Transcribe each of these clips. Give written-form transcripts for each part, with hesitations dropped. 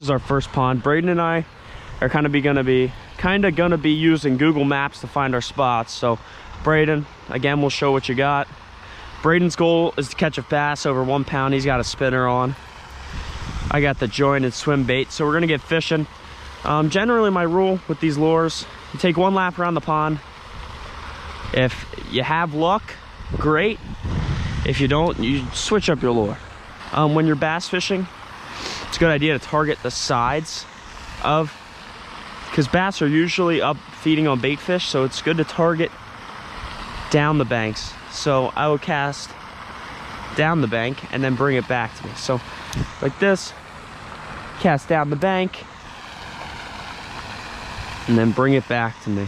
This is our first pond. Braden and I are kind of gonna be using Google Maps to find our spots. So Braden, again, we'll show what you got. Braden's goal is to catch a bass over 1 pound. He's got a spinner on. I got the jointed swim bait. So we're gonna get fishing. Generally my rule with these lures, you take 1 lap around the pond. If you have luck, great. If you don't, you switch up your lure. When you're bass fishing, it's a good idea to target the sides of, because bass are usually up feeding on bait fish, so it's good to target down the banks. So I would cast down the bank and then bring it back to me. So like this, cast down the bank and then bring it back to me.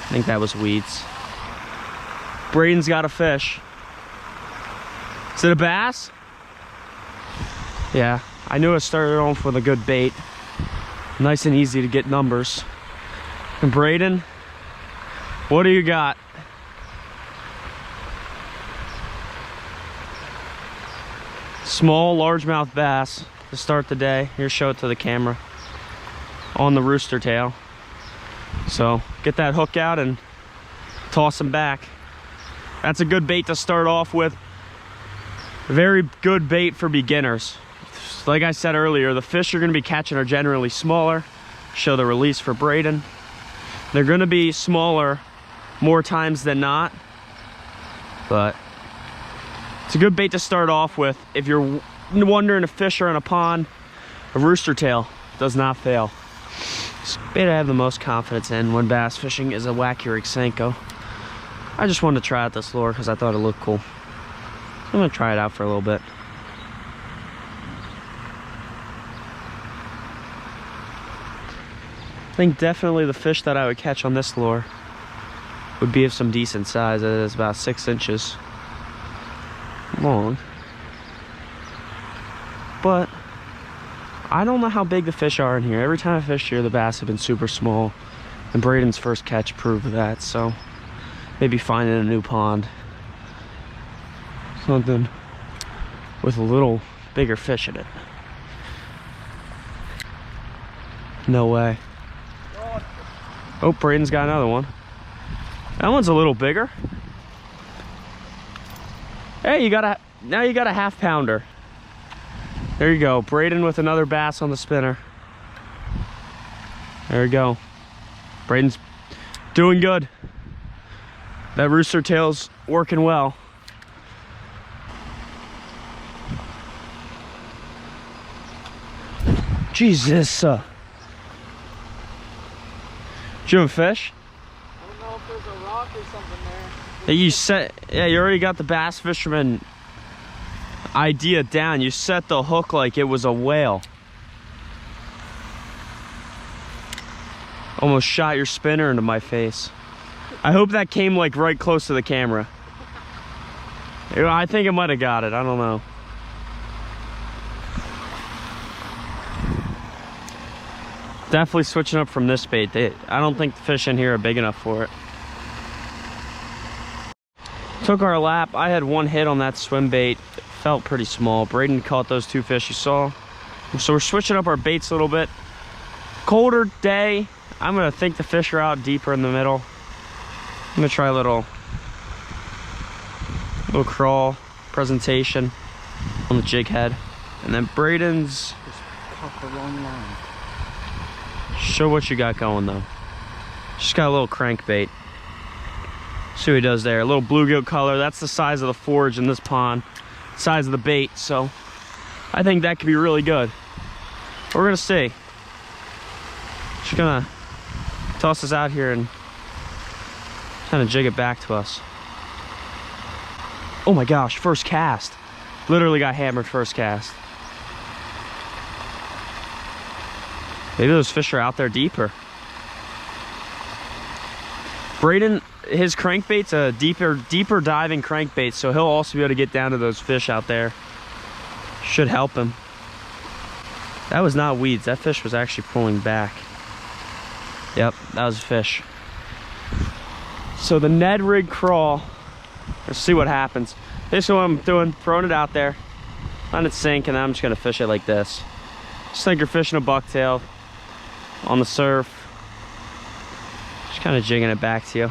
I think that was weeds. Braden's got a fish. Is it a bass? Yeah, I knew I started off with a good bait. Nice and easy to get numbers. And Braden, what do you got? Small largemouth bass to start the day. Here, show it to the camera. On the rooster tail. So get that hook out and toss them back. That's a good bait to start off with. Very good bait for beginners. Like I said earlier, the fish you're going to be catching are generally smaller. Show the release for Braden. They're going to be smaller more times than not, but it's a good bait to start off with. If you're wondering if fish are in a pond, a rooster tail does not fail. This bait I have the most confidence in when bass fishing is a Wacky Rig Senko. I just wanted to try out this lure because I thought it looked cool. I'm going to try it out for a little bit. I think definitely the fish that I would catch on this lure would be of some decent size. It is about 6 inches long. But I don't know how big the fish are in here. Every time I fished here, the bass have been super small. And Braden's first catch proved that. So maybe finding a new pond. Something with a little bigger fish in it. No way. Oh, Braden's got another one. That one's a little bigger. Hey, now you got a 1/2 pounder. There you go, Braden with another bass on the spinner. There you go. Braden's doing good. That rooster tail's working well. Jesus. Did you have a fish? I don't know if there's a rock or something there. Hey, you set, yeah, you already got the bass fisherman idea down. You set the hook like it was a whale. Almost shot your spinner into my face. I hope that came like right close to the camera. I think it might have got it. I don't know. Definitely switching up from this bait. I don't think the fish in here are big enough for it. Took our lap. I had 1 hit on that swim bait. It felt pretty small. Braden caught those 2 fish you saw. So we're switching up our baits a little bit. Colder day. I'm gonna think the fish are out deeper in the middle. I'm gonna try a little crawl presentation on the jig head. And then Braden's, just caught the wrong line. Show what you got going though. Just got a little crankbait. See what he does there. A little bluegill color. That's the size of the forage in this pond. Size of the bait. So I think that could be really good. We're gonna see. Just gonna toss this out here and kind of jig it back to us. Oh my gosh, first cast. Literally got hammered first cast. Maybe those fish are out there deeper. Braden, his crankbait's a deeper diving crankbait, so he'll also be able to get down to those fish out there. Should help him. That was not weeds. That fish was actually pulling back. Yep, that was a fish. So the Ned Rig crawl. Let's see what happens. This is what I'm doing, throwing it out there. let it sink, and then I'm just gonna fish it like this. Just like you're fishing a bucktail on the surf. Just kind of jigging it back to you.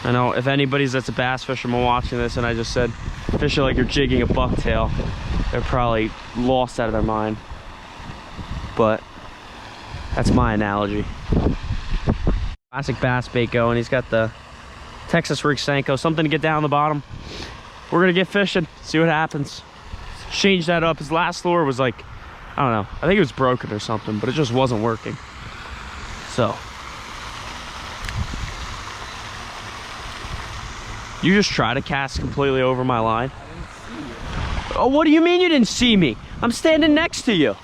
I know if anybody's that's a bass fisherman watching this and I just said fish it like you're jigging a bucktail, they're probably lost out of their mind. But that's my analogy. Classic bass bait going. He's got the Texas Rig Senko, something to get down the bottom. We're gonna get fishing, see what happens. Change that up. His last lure was like, I don't know, I think it was broken or something, but it just wasn't working. So you just try to cast completely over my line? I didn't see you. Oh, what do you mean you didn't see me? I'm standing next to you.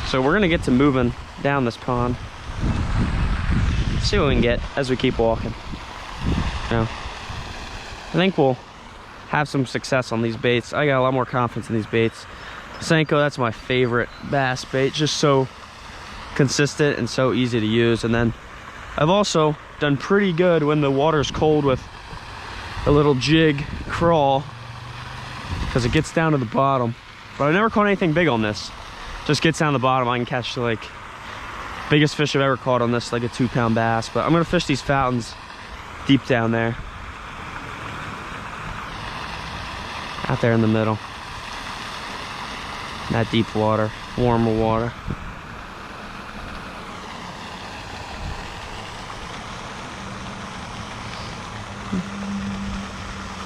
So we're gonna get to moving down this pond. See what we can get as we keep walking. Yeah. I think we'll have some success on these baits. I got a lot more confidence in these baits. Senko, that's my favorite bass bait. Just so consistent and so easy to use. And then I've also done pretty good when the water's cold with a little jig crawl, because it gets down to the bottom. But I've never caught anything big on this. Just gets down the bottom, I can catch like biggest fish I've ever caught on this, like a 2-pound bass. But I'm gonna fish these fountains deep down there, out there in the middle. That deep water, warmer water.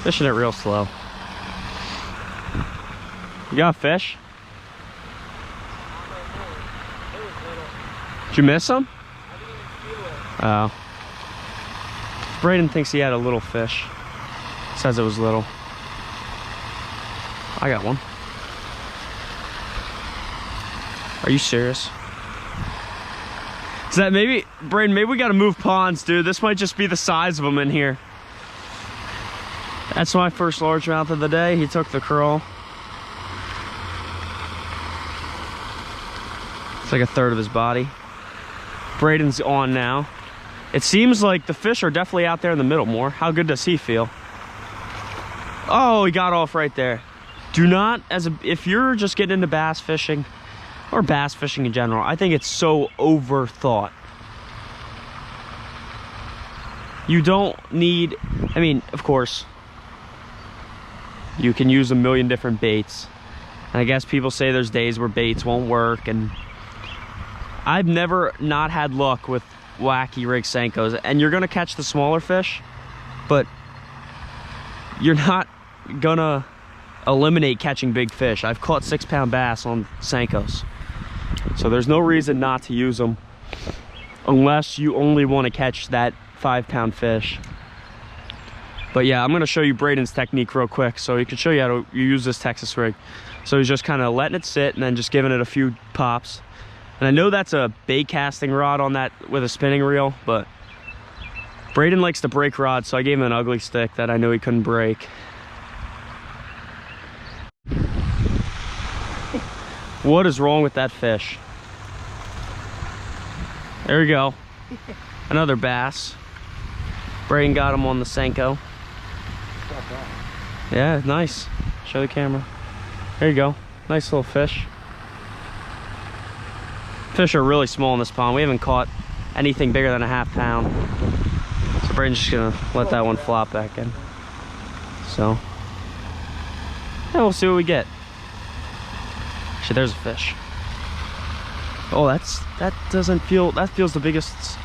Fishing it real slow. You got a fish? Did you miss him? Oh. Braden thinks he had a little fish. Says it was little. I got one. Are you serious? Is that maybe, Braden, maybe we gotta move ponds, dude. This might just be the size of them in here. That's my first largemouth of the day. He took the crawl. It's like a third of his body. Braden's on now. It seems like the fish are definitely out there in the middle more. How good does he feel? Oh, he got off right there. Do not, if you're just getting into bass fishing, or bass fishing in general, I think it's so overthought. You don't need, I mean, of course, you can use a million different baits. And I guess people say there's days where baits won't work, and I've never not had luck with Wacky Rig Senkos. And you're gonna catch the smaller fish, but you're not gonna eliminate catching big fish. I've caught 6-pound bass on Senkos. So there's no reason not to use them unless you only want to catch that 5-pound fish. But yeah, I'm gonna show you Braden's technique real quick so he can show you how to use this Texas rig. So he's just kind of letting it sit and then just giving it a few pops. And I know that's a bait casting rod on that with a spinning reel, but Braden likes to break rods, so I gave him an ugly stick that I knew he couldn't break. What is wrong with that fish? There we go. Another bass. Braden got him on the Senko. Yeah, nice. Show the camera. There you go. Nice little fish. Fish are really small in this pond. We haven't caught anything bigger than a 1/2 pound. So Braden's just gonna let that one flop back in. So, yeah, we'll see what we get. Actually, there's a fish. Oh, that feels the biggest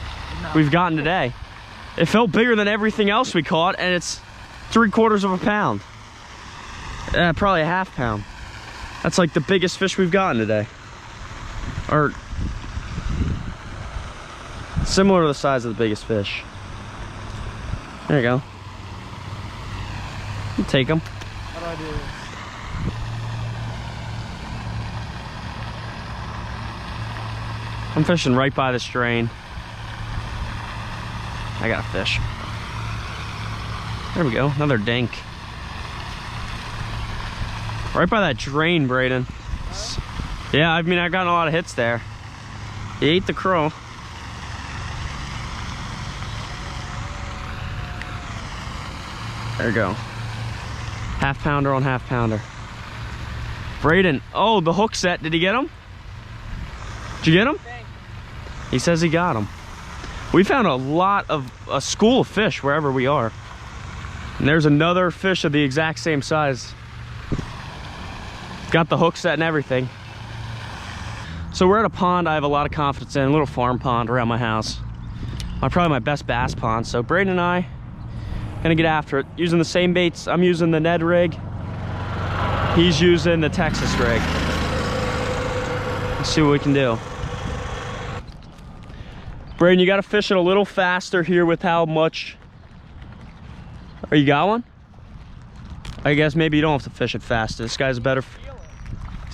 we've gotten today. It felt bigger than everything else we caught, and it's 3/4 of a pound. Probably a 1/2 pound. That's like the biggest fish we've gotten today. Or similar to the size of the biggest fish. There you go. You take them. How do I do this? I'm fishing right by this drain. I got a fish. There we go, another dink. Right by that drain, Braden. Yeah, I mean, I've gotten a lot of hits there. He ate the crow. There you go. Half pounder on half pounder. Braden, oh, the hook set. Did he get him? Did you get him? He says he got him. We found a school of fish wherever we are. And there's another fish of the exact same size. Got the hook set and everything. So we're at a pond I have a lot of confidence in, a little farm pond around my house. Probably my best bass pond. So Braden and I gonna get after it using the same baits. I'm using the Ned rig. He's using the Texas rig. Let's see what we can do. Braden, you gotta fish it a little faster here with how much. Oh, you got one? I guess maybe you don't have to fish it fast. This guy's he's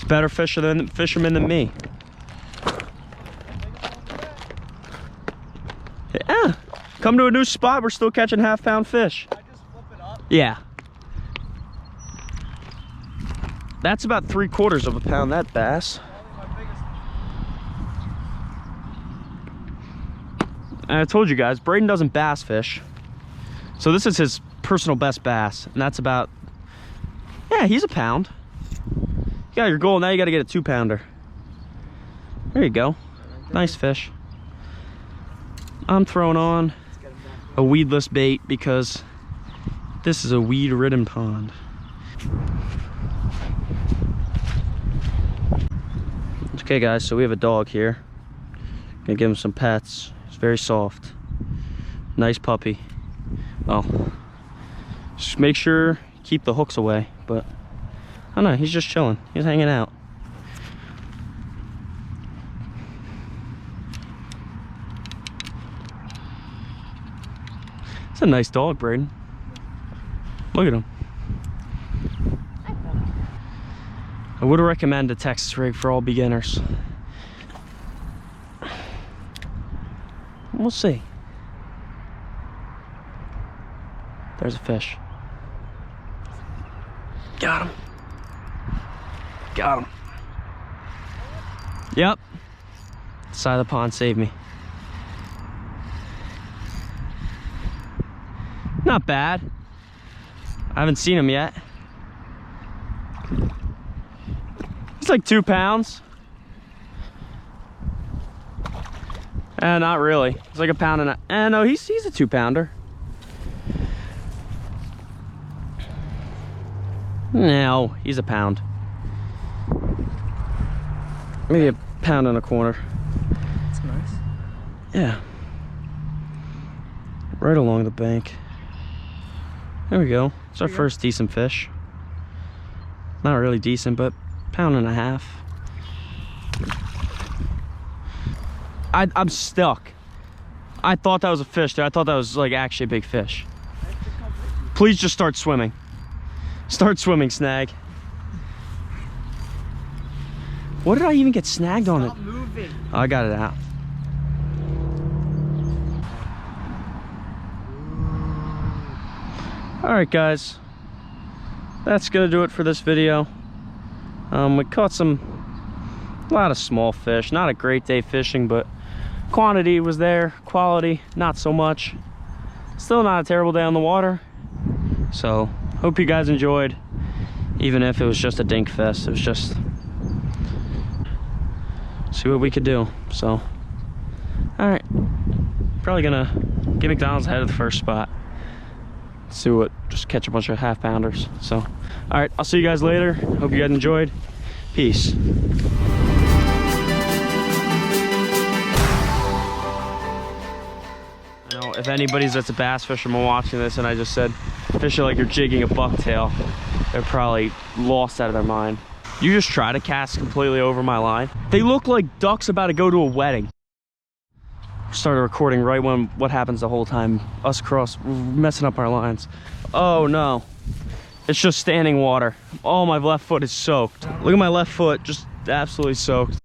a better fisherman than me. Yeah, come to a new spot. We're still catching half-pound fish. I just flip it up. Yeah. That's about 3/4 of a pound, that bass. And I told you guys, Braden doesn't bass fish. So this is his personal best bass. And that's about, yeah, he's a pound. You got your goal, now you gotta get a 2-pounder. There you go. Nice fish. I'm throwing on a weedless bait because this is a weed-ridden pond. Okay guys, so we have a dog here. Gonna give him some pets. He's very soft. Nice puppy. Well, just make sure you keep the hooks away, but I don't know, he's just chilling. He's hanging out. It's a nice dog, Braden. Look at him. I would recommend a Texas rig for all beginners. We'll see. There's a fish. Got him. Got him. Yep. The side of the pond saved me. Not bad. I haven't seen him yet. He's like 2 pounds. Not really. It's like a pound and a, no, he's a 2-pounder. No, he's a pound. Maybe a pound and a quarter. That's nice. Yeah. Right along the bank. There we go. It's our first decent fish. Not really decent, but pound and a half. I'm stuck. I thought that was a fish there. I thought that was like actually a big fish. Please just start swimming. Start swimming, Snag. What did I even get snagged on it? Stop moving. Oh, I got it out. All right, guys. That's gonna do it for this video. We caught a lot of small fish. Not a great day fishing, but quantity was there. Quality, not so much. Still not a terrible day on the water. So, hope you guys enjoyed. Even if it was just a dink fest, it was just see what we could do. So, all right. Probably gonna get McDonald's ahead of the first spot. See what, just catch a bunch of half-pounders. So, all right, I'll see you guys later. Hope you guys enjoyed. Peace. I know if anybody's that's a bass fisherman watching this and I just said fish it like you're jigging a bucktail, they're probably lost out of their mind. You just try to cast completely over my line. They look like ducks about to go to a wedding. Started recording right when what happens the whole time. Us messing up our lines. Oh no. It's just standing water. Oh, my left foot is soaked. Look at my left foot, just absolutely soaked.